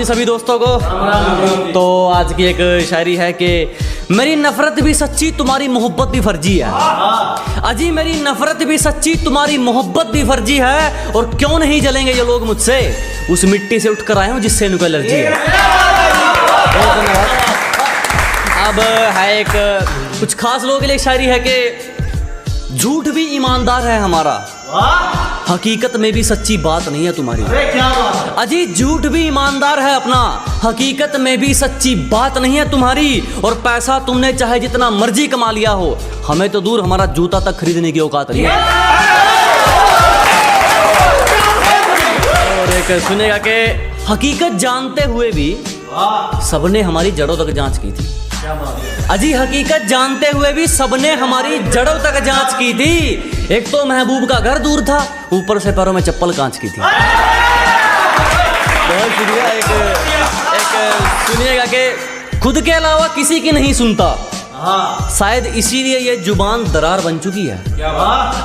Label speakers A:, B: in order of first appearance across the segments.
A: जी सभी दोस्तों को। तो आज की एक शायरी है कि मेरी नफरत भी सच्ची तुम्हारी मोहब्बत भी फर्जी है। अजी मेरी नफरत भी सच्ची तुम्हारी मोहब्बत भी फर्जी है, और क्यों नहीं जलेंगे ये लोग मुझसे, उस मिट्टी से उठकर आए हूँ जिससे इनको एलर्जी है। अब है एक कुछ खास लोगों के लिए शायरी है कि झूठ भी ईमानदार है हमारा, हकीकत में भी सच्ची बात नहीं है तुम्हारी। अजी झूठ भी ईमानदार है अपना, हकीकत में भी सच्ची बात नहीं है तुम्हारी, और पैसा तुमने चाहे जितना मर्जी कमा लिया हो, हमें तो दूर हमारा जूता तक खरीदने की औकात नहीं है। और एक सुनेगा कि हकीकत जानते हुए भी सबने हमारी जड़ों तक जांच की थी। अजी हकीकत जानते हुए भी सबने हमारी जड़ों तक जांच की थी। एक तो महबूब का घर दूर था, ऊपर से पैरों में चप्पल कांच की थी। बहुत शुक्रिया। एक सुनिएगा कि खुद के अलावा किसी की नहीं सुनता, शायद इसीलिए ये जुबान दरार बन चुकी है।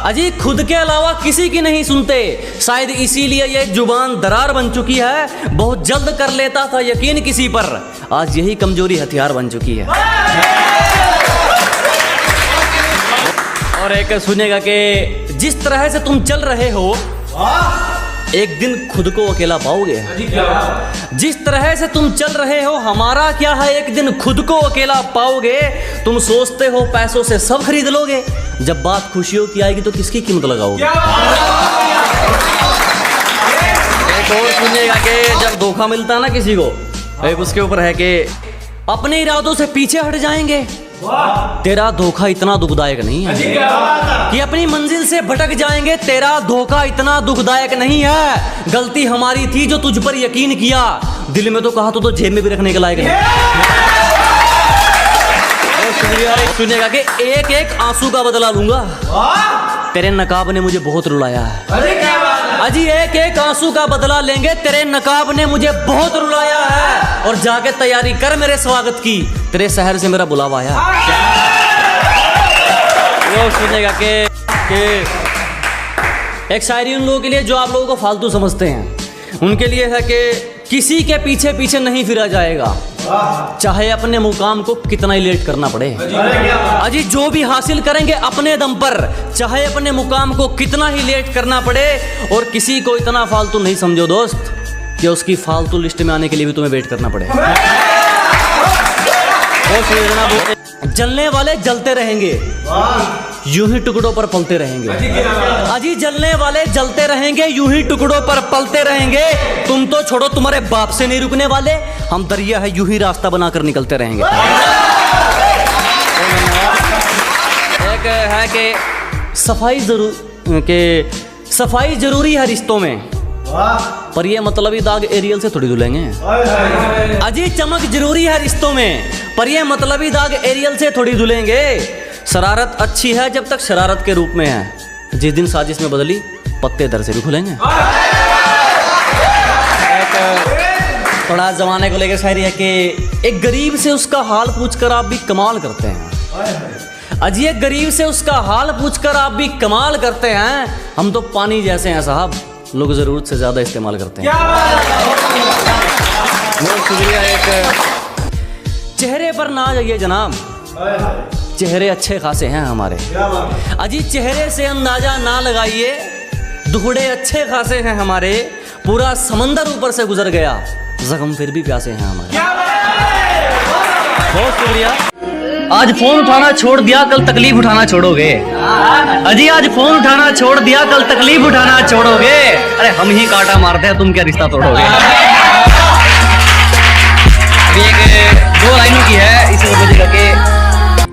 A: अजी खुद के अलावा किसी की नहीं सुनते, शायद इसीलिए ये जुबान दरार बन चुकी है। बहुत जल्द कर लेता था यकीन किसी पर, आज यही कमजोरी हथियार बन चुकी है। और एक सुनेगा कि जिस तरह से तुम चल रहे हो एक दिन खुद को अकेला पाओगे। जिस तरह से तुम चल रहे हो हमारा क्या है, एक दिन खुद को अकेला पाओगे। तुम सोचते हो पैसों से सब खरीद लोगे, जब बात खुशियों की आएगी तो किसकी कीमत लगाओगे। एक और सुनिएगा कि जब धोखा मिलता है ना किसी को, एक उसके ऊपर है कि अपने इरादों से पीछे हट जाएंगे, तेरा धोखा इतना दुखदायक नहीं है। कि अपनी मंजिल से भटक जाएंगे, तेरा धोखा इतना दुखदायक नहीं है। गलती हमारी थी जो तुझ पर यकीन किया, दिल में तो कहा तो जेब में भी रखने के लायक नहीं। सुनिएगा कि एक एक आंसू का बदला लूंगा, तेरे नकाब ने मुझे बहुत रुलाया है। अजी एक एक आंसू का बदला लेंगे, तेरे नकाब ने मुझे बहुत रुलाया है। और जाके तैयारी कर मेरे स्वागत की, तेरे शहर से मेरा बुलावा आया। वो सुनेगा कि एक शायरी उन लोगों के लिए जो आप लोगों को फालतू समझते हैं, उनके लिए है कि किसी के पीछे पीछे नहीं फिरा जाएगा, चाहे अपने मुकाम को कितना ही लेट करना पड़े। अजी जो भी हासिल करेंगे अपने दम पर, चाहे अपने मुकाम को कितना ही लेट करना पड़े। और किसी को इतना फालतू नहीं समझो दोस्त कि उसकी फालतू लिस्ट में आने के लिए भी तुम्हें वेट करना पड़े। जलने वाले जलते रहेंगे, यूं ही टुकड़ों पर पलते रहेंगे। अजी जलने वाले जलते रहेंगे, यूं ही टुकड़ों पर पलते रहेंगे। तुम तो छोड़ो, तुम्हारे बाप से नहीं रुकने वाले, हम दरिया है यूं ही रास्ता बनाकर निकलते रहेंगे। एक है कि सफाई जरूरी है रिश्तों में, पर ये मतलबी दाग एरियल से थोड़ी धुलेंगे। अजी चमक जरूरी है रिश्तों में, पर ये मतलबी दाग एरियल से थोड़ी धुलेंगे। शरारत अच्छी है जब तक शरारत के रूप में है, जिस दिन साजिश में बदली पत्ते दर से भी खुलेंगे। थोड़ा जमाने को लेकर शायरी है कि एक गरीब से उसका हाल पूछकर आप भी कमाल करते हैं। अजी एक गरीब से उसका हाल पूछकर आप भी कमाल करते हैं। हम तो पानी जैसे हैं साहब, लोग जरूरत से ज्यादा इस्तेमाल करते हैं। बहुत शुक्रिया। एक चेहरे पर ना जाइए जनाब, चेहरे अच्छे खासे हैं हमारे। अजी चेहरे से अंदाजा ना लगाइए, दुखड़े अच्छे खासे हैं हमारे। पूरा समंदर ऊपर से गुजर गया, जख्म फिर भी प्यासे हैं हमारे। बहुत शुक्रिया। आज फोन उठाना छोड़ दिया, कल तकलीफ उठाना छोड़ोगे। अजी आज फोन उठाना छोड़ दिया, कल तकलीफ उठाना छोड़ोगे। अरे हम ही कांटा मारते हैं, तुम क्या रिश्ता तोड़ोगे। अभी एक दो लाइनों की है, इसे बोलिएगा कि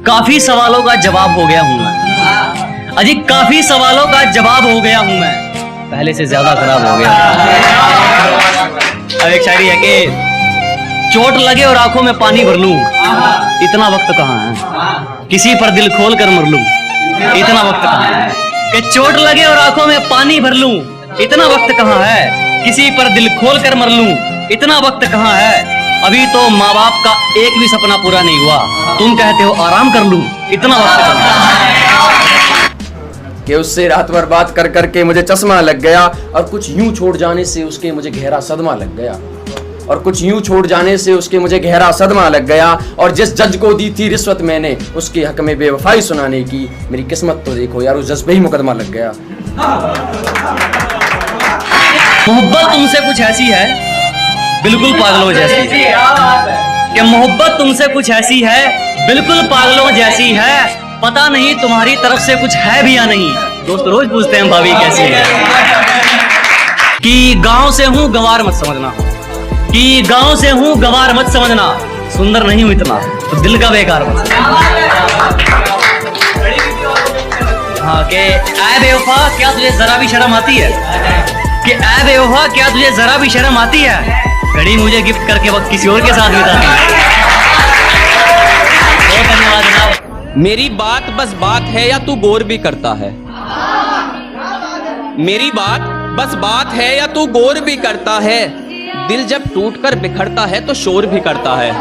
A: काफी सवालों का जवाब हो गया हूं मैं। अजी काफी सवालों का जवाब हो गया हूं मैं, पहले से ज्यादा खराब हो गया। अब एक शायरी है कि चोट लगे और आंखों में पानी भर लूं, इतना वक्त कहाँ है, किसी पर दिल खोल कर मर लूं, इतना वक्त कहाँ है। कि चोट लगे और आंखों में पानी भर लूं, इतना वक्त कहाँ है, किसी पर दिल खोल कर मर लूं, इतना वक्त कहाँ है। अभी तो माँ बाप का एक भी सपना पूरा नहीं हुआ, तुम कहते हो आराम कर लूं, इतना वक्त कहाँ है।
B: कि उससे रात भर बात कर करके मुझे चश्मा लग गया, और कुछ यूं छोड़ जाने से उसके मुझे गहरा सदमा लग गया। और कुछ यूं छोड़ जाने से उसके मुझे गहरा सदमा लग गया। और जिस जज को दी थी रिश्वत मैंने उसके हक में बेवफाई सुनाने की, मेरी किस्मत तो देखो यार, उस जज पे ही मुकदमा लग गया।
A: मोहब्बत तुमसे कुछ ऐसी है बिल्कुल पागलों जैसी, कि मोहब्बत तुमसे कुछ ऐसी है बिल्कुल पागलों जैसी है, पता नहीं तुम्हारी तरफ से कुछ है भी या नहीं। दोस्त रोज पूछते हैं भाभी कैसी है, कि गांव से हूँ गवार मत समझना, कि गांव से हूँ गवार मत समझना, सुंदर नहीं हूं इतना तो दिल का बेकार मत हाँ कि ऐ बेवफा क्या तुझे जरा भी शर्म आती है, कि ऐ बेवफा क्या तुझे जरा भी शर्म आती है, घड़ी मुझे गिफ्ट करके वक्त किसी और के साथ बिताती है। बहुत धन्यवाद जनाब।
C: मेरी बात बस बात है या तू गौर भी करता है, मेरी बात बस बात है या तू गौर भी करता है, दिल जब टूटकर बिखरता है तो शोर भी करता है,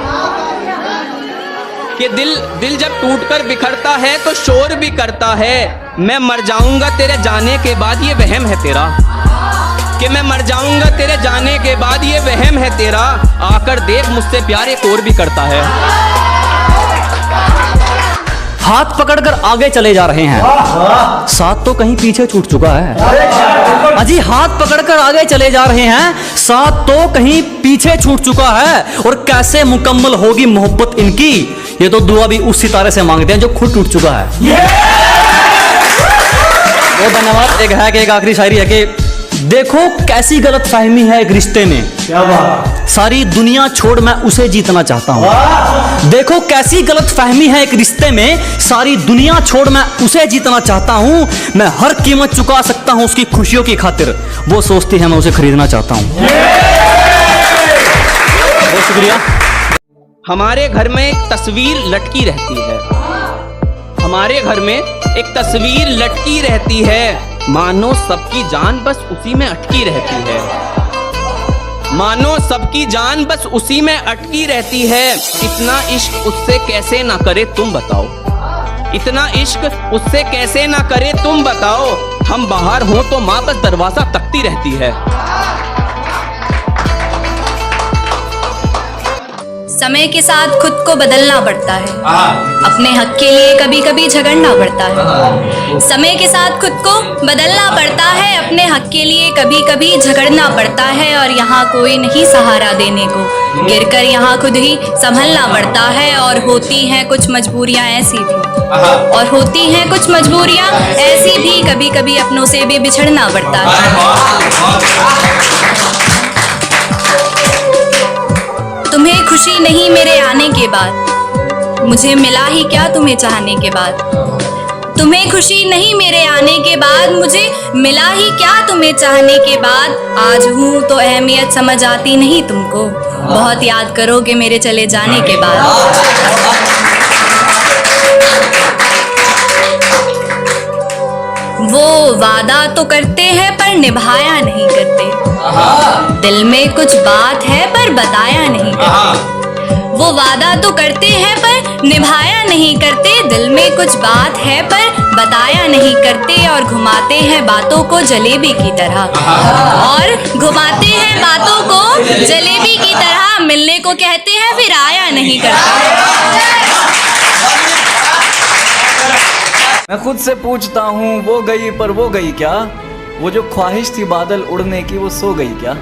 C: कि दिल जब टूटकर बिखरता है तो शोर भी करता है। मैं मर जाऊंगा तेरे जाने के बाद ये वहम है तेरा, कि मैं मर जाऊंगा तेरे जाने के बाद ये वहम है तेरा, आकर देख मुझसे प्यार एक और भी करता है।
A: हाथ पकड़कर आगे चले जा रहे हैं, साथ तो कहीं पीछे छूट चुका है। अजी हाथ पकड़कर आगे चले जा रहे हैं, साथ तो कहीं पीछे छूट चुका है, और कैसे मुकम्मल होगी मोहब्बत इनकी, ये तो दुआ भी उस सितारे से मांगते हैं जो खुद टूट चुका है। बहुत धन्यवाद। एक आखिरी शायरी है कि देखो कैसी गलत फहमी है एक रिश्ते में, क्या बात, सारी दुनिया छोड़ मैं उसे जीतना चाहता हूँ। देखो कैसी गलत फहमी है एक रिश्ते में, सारी दुनिया छोड़ मैं उसे जीतना चाहता हूँ, मैं हर कीमत चुका सकता हूँ उसकी खुशियों की खातिर, वो सोचती है मैं उसे खरीदना चाहता हूँ। बहुत शुक्रिया।
C: हमारे घर में एक तस्वीर लटकी रहती है, हमारे घर में एक तस्वीर लटकी रहती है, मानो सबकी जान बस उसी में अटकी रहती है, मानो सबकी जान बस उसी में अटकी रहती है। इतना इश्क उससे कैसे ना करे तुम बताओ, इतना इश्क उससे कैसे ना करे तुम बताओ, हम बाहर हों तो माँ बस दरवाजा तकती रहती है।
D: समय के साथ खुद को बदलना पड़ता है, अपने हक के लिए कभी कभी झगड़ना पड़ता है। समय के साथ खुद को बदलना पड़ता है, अपने हक के लिए कभी कभी झगड़ना पड़ता है, और यहाँ कोई नहीं सहारा देने को, गिरकर यहाँ खुद ही संभलना पड़ता है। और होती हैं कुछ मजबूरियाँ ऐसी भी, और होती हैं कुछ मजबूरियाँ ऐसी भी, कभी कभी अपनों से भी बिछड़ना पड़ता है। तुम्हें खुशी नहीं मेरे आने के बाद, मुझे मिला ही क्या तुम्हें चाहने के बाद। तुम्हें खुशी नहीं मेरे आने के बाद, मुझे मिला ही क्या तुम्हें चाहने के बाद। आज हूँ तो अहमियत समझ आती नहीं तुमको, बहुत याद करोगे मेरे चले जाने के बाद। वो वादा तो करते हैं पर निभाया नहीं करते, दिल में कुछ बात है पर बताया नहीं करते। वो वादा तो करते हैं पर निभाया नहीं करते, दिल में कुछ बात है पर बताया नहीं करते, और घुमाते हैं बातों को जलेबी की तरह, और घुमाते हैं बातों को जलेबी की तरह, मिलने को कहते हैं फिर आया नहीं करते।
E: मैं खुद से पूछता हूँ वो गई पर वो गई क्या, वो जो ख्वाहिश थी बादल उड़ने की वो सो गई क्या।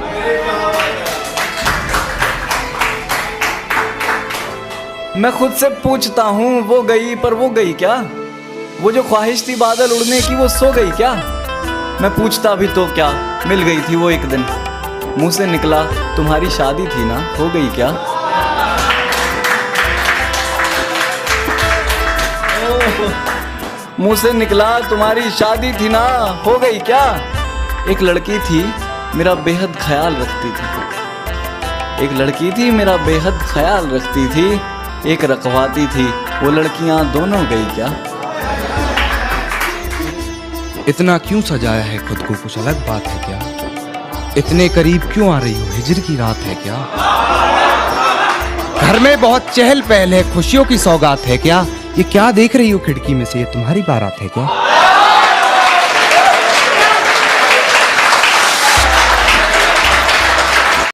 E: मैं खुद से पूछता हूँ वो गई पर वो गई क्या, वो जो ख्वाहिश थी बादल उड़ने की वो सो गई क्या। मैं पूछता भी तो क्या, मिल गई थी वो एक दिन, मुंह से निकला तुम्हारी शादी थी ना, हो गई क्या। मुंह से निकला तुम्हारी शादी थी ना, हो गई क्या। एक लड़की थी मेरा बेहद ख्याल रखती थी, एक लड़की थी मेरा बेहद ख्याल रखती थी, एक रखवाती थी, वो लड़कियां दोनों गई क्या।
F: इतना क्यों सजाया है खुद को, कुछ अलग बात है क्या। इतने करीब क्यों आ रही हो, हिजर की रात है क्या। घर में बहुत चहल पहल है, खुशियों की सौगात है क्या। ये क्या देख रही हो खिड़की में से, ये तुम्हारी बारात है क्या।